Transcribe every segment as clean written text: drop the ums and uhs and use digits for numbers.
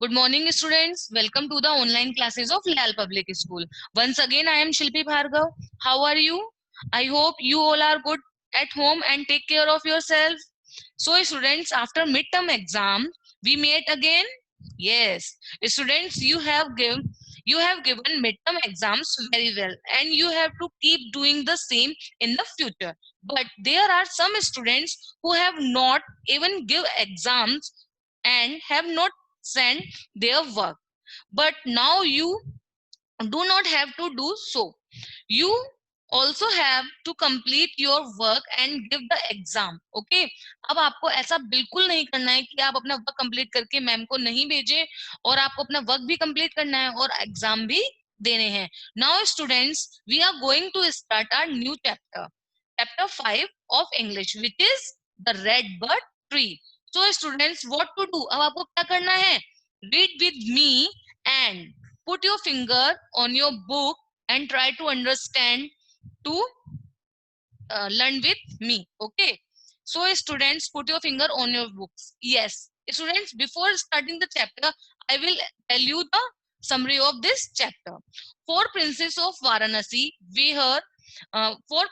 Good morning, students. Welcome to the online classes of Leal Public School. Once again, I am Shilpi Bhargav. How are you? I hope you all are good at home and take care of yourself. So, students, after midterm exam, we meet again. Yes, students, you have given midterm exams very well, and you have to keep doing the same in the future. But there are some students who have not even give exams and have not sent their work, but now you do not have to do so. You also have to complete your work and give the exam. Okay, अब आपको ऐसा बिल्कुल नहीं करना है कि आप अपना वर्क कंप्लीट करके मैम को नहीं भेजें, और आपको अपना वर्क भी कंप्लीट करना है और एग्जाम भी देने हैं. Now students, we are going to start our new chapter, chapter 5 of English, which is the red bird tree. So students, what to do? अब आपको क्या करना है? Read with me and put your finger on your book and try to understand to learn with me. Okay, so students, put your finger on your books. Yes, students, before starting the chapter, I will tell you the summary of this chapter. Four princes of Varanasi. We heard four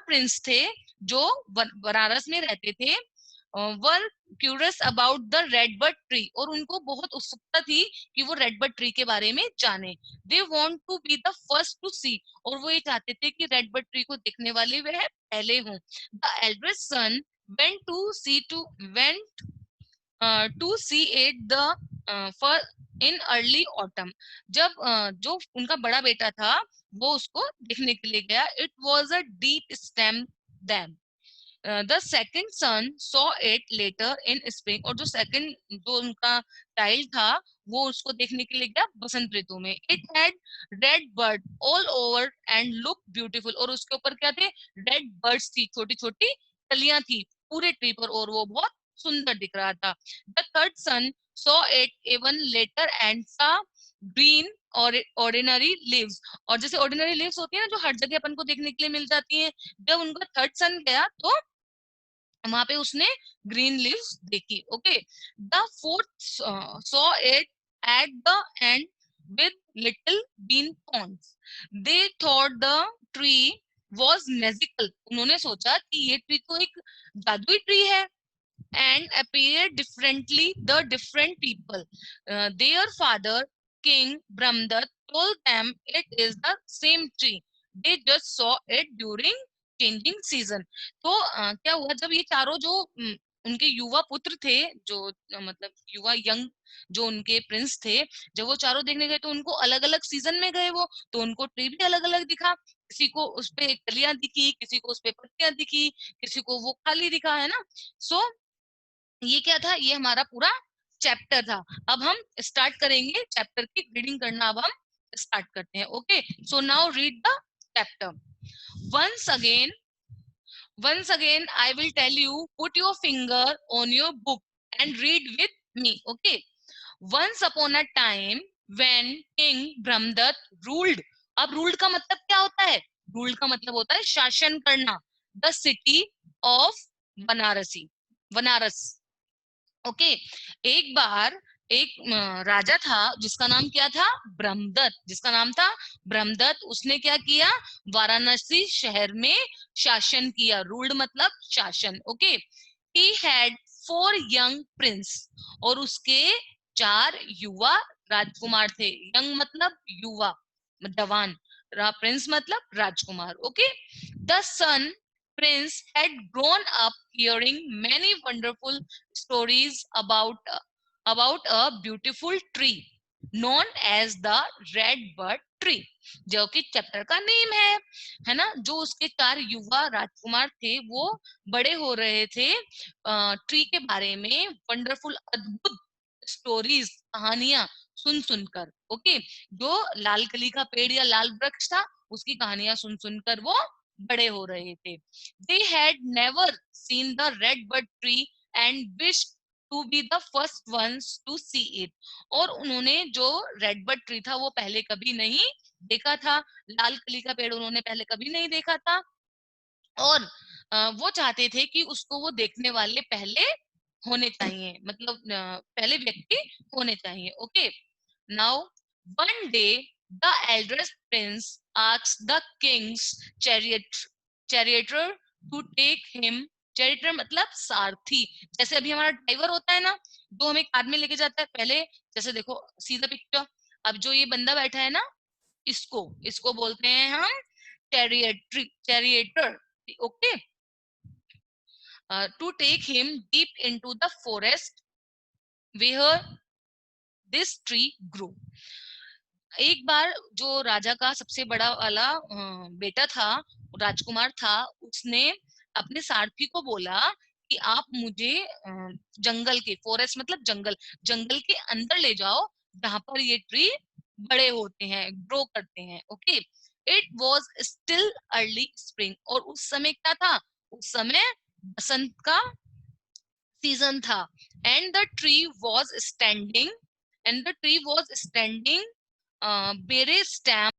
prince थे जो बनारस में रहते थे. Were curious about the red bird tree, और उनको बहुत उत्सुकता थी कि वो रेड बर्ड ट्री के बारे में जाने. They want to be the first to see, और वो ये चाहते थे कि रेड बर्ड ट्री को देखने वाले वह पहले हों. The eldest son went to see to went to see it the for in early autumn. जब जो उनका बड़ा बेटा था वो उसको देखने के लिए गया. It was a deep stem then. The second son saw it later in spring, और जो सेकंड जो उनका चाइल्ड था वो उसको देखने के लिए गया बसंत ऋतु में. It had read bird all over and look beautiful, और उसके ऊपर क्या थे? रेड बर्ड्स थी, छोटी छोटी कलियां थी पूरे ट्री पर, और वो बहुत सुंदर दिख रहा था. The third son saw it even later and saw green और ऑर्डिनरी लीव्स, और जैसे ऑर्डिनरी लीव्स होती है ना जो हर जगह अपन को देखने के लिए मिल जाती हैं, जब उनका थर्ड सन गया तो वहां पे उसने ग्रीन लीव्स देखी. Okay, the fourth saw it at the end with little bean pods. They thought the tree was magical. उन्होंने सोचा कि ये ट्री तो एक जादुई ट्री है. And appeared differently the different people. Their father, King Brahmdat, told them it is the same tree. They just saw it during changing season. तो क्या हुआ जब ये चारों जो उनके युवा पुत्र थे, जो मतलब युवा यंग जो उनके प्रिंस थे, जब वो चारों देखने गए तो उनको अलग अलग सीजन में गए वो, तो उनको ट्री भी अलग अलग दिखा. किसी को उस पे कलियां दिखी, किसी को उस पे पत्तियां दिखी, किसी को वो खाली दिखा, है ना. सो ये क्या था? ये हमारा पूरा चैप्टर था. अब हम स्टार्ट करेंगे चैप्टर की रीडिंग करना. अब हम स्टार्ट करते हैं. Okay, so now read the chapter. once again once again I will tell you, put your finger on your book and read with me. Okay, once upon a time when king Brahmdat ruled. अब ruled का मतलब क्या होता है? Ruled का मतलब होता है शासन करना. The city of Banarasi, Banaras. Okay, एक बार एक राजा था जिसका नाम क्या था? ब्रह्मदत्त. जिसका नाम था ब्रह्मदत्त. उसने क्या किया? वाराणसी शहर में शासन किया. रूल्ड मतलब शासन. Okay, he had for young Prince, और उसके चार युवा राजकुमार थे. यंग मतलब युवा, जवान. प्रिंस मतलब राजकुमार. Okay, the son prince had grown up hearing many wonderful stories about a beautiful tree known as the red bird tree, जो कि चैप्टर का नेम है ना. जो उसके चार युवा राजकुमार थे वो बड़े हो रहे थे ट्री के बारे में वंडरफुल, अद्भुत स्टोरीज, कहानियां सुन सुनकर. ओके, जो लाल कली का पेड़ या लाल वृक्ष था उसकी कहानियां सुन सुनकर वो बड़े हो रहे थे. They had never seen the red bird tree and wished to be the first ones to see it. और उन्होंने जो रेड बर्ड ट्री था वो पहले कभी नहीं देखा था. लाल कली का पेड़ उन्होंने पहले कभी नहीं देखा था, और वो चाहते थे कि उसको वो देखने वाले पहले होने चाहिए, मतलब पहले व्यक्ति होने चाहिए। Okay, now one day the eldest prince asked the king's charioteer to take him. Charioteer मतलब सारथी, जैसे अभी हमारा ड्राइवर होता है ना, जो हमें कार में लेके जाता है। पहले जैसे देखो सी द पिक्चर, अब जो ये बंदा बैठा है ना, इसको इसको बोलते हैं हम charioteer. Okay, to take him deep into the forest where this tree grew। एक बार जो राजा का सबसे बड़ा वाला बेटा था, राजकुमार था, उसने अपने सारथी को बोला कि आप मुझे जंगल के, फॉरेस्ट मतलब जंगल, जंगल के अंदर ले जाओ जहां पर ये ट्री बड़े होते हैं, ग्रो करते हैं। Okay, it was still early spring, और उस समय क्या था, उस समय बसंत का सीजन था। And the tree was standing, and the tree was standing बेरे STEM.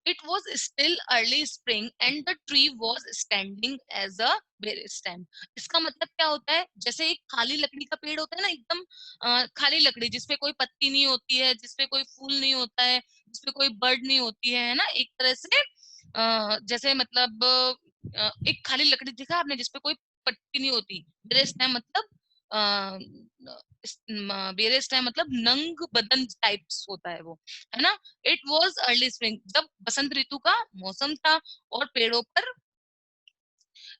It was still early spring and the tree was standing as a bare stem। इसका मतलब क्या होता है, जैसे एक खाली लकड़ी का पेड़ होता है ना, एकदम खाली लकड़ी जिसपे कोई पत्ती नहीं होती है, जिसपे कोई फूल नहीं होता है, जिसपे कोई बर्ड नहीं होती है ना, एक तरह से जैसे मतलब एक खाली लकड़ी दिखा आपने जिसपे कोई पत्ती नहीं होती। bare stem मतलब बेरे स्टेम मतलब नंग बदन टाइप्स होता है वो, है ना। इट वॉज अर्ली स्प्रिंग, जब बसंत ऋतु का मौसम था, और पेड़ों पर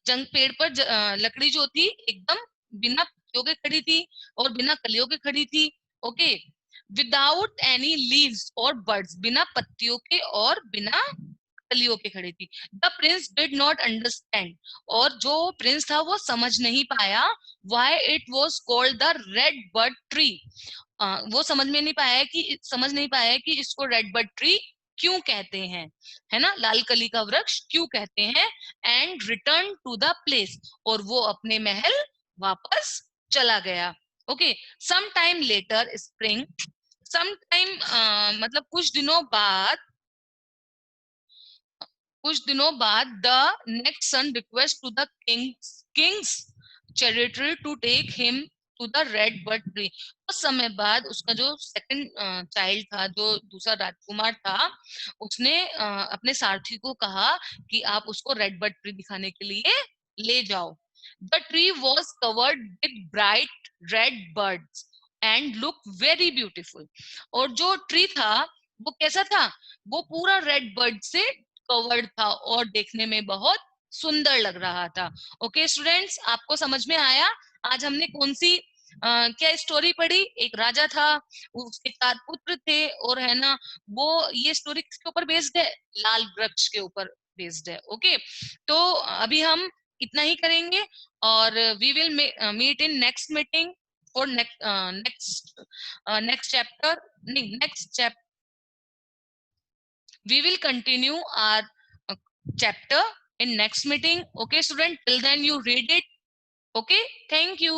पेड़ पर लकड़ी जो थी एकदम बिना पत्तियों के खड़ी थी और बिना कलियों के खड़ी थी। ओके, विदाउट एनी लीव्स और बर्ड्स, बिना पत्तियों के और बिना कलियों के खड़ी थी। The Prince did not understand, और जो प्रिंस था वो समझ नहीं पाया, why it was called the red bird tree. वो समझ नहीं पाया कि इसको रेड बर्ड ट्री क्यों कहते हैं, है ना, लाल कली का वृक्ष क्यों कहते हैं। And return to the place, और वो अपने महल वापस चला गया। Okay, some time later spring, some time मतलब कुछ दिनों बाद the next son request to the king's charioteer to take him to the red bird tree. कुछ समय बाद उसका जो सेकंड चाइल्ड था, जो दूसरा राजकुमार था, उसने अपने सारथी को कहा कि आप उसको रेड बर्ड ट्री दिखाने के लिए ले जाओ। The tree was covered with bright red birds and look very beautiful. और जो ट्री था वो कैसा था, वो पूरा रेड बर्ड से कवर्ड था और देखने में बहुत सुंदर लग रहा था। ओके स्टूडेंट्स, आपको समझ में आया आज हमने कौन सी क्या स्टोरी पढ़ी। एक राजा था, उसके 4 पुत्र थे, और है ना, वो ये स्टोरी किसके ऊपर बेस्ड है, लाल वृक्ष के ऊपर बेस्ड है। ओके, तो अभी हम इतना ही करेंगे, और we will meet in next meeting for next chapter, नहीं next chapter, we will continue our chapter in next meeting. Okay student, till then you read it. Okay, thank you.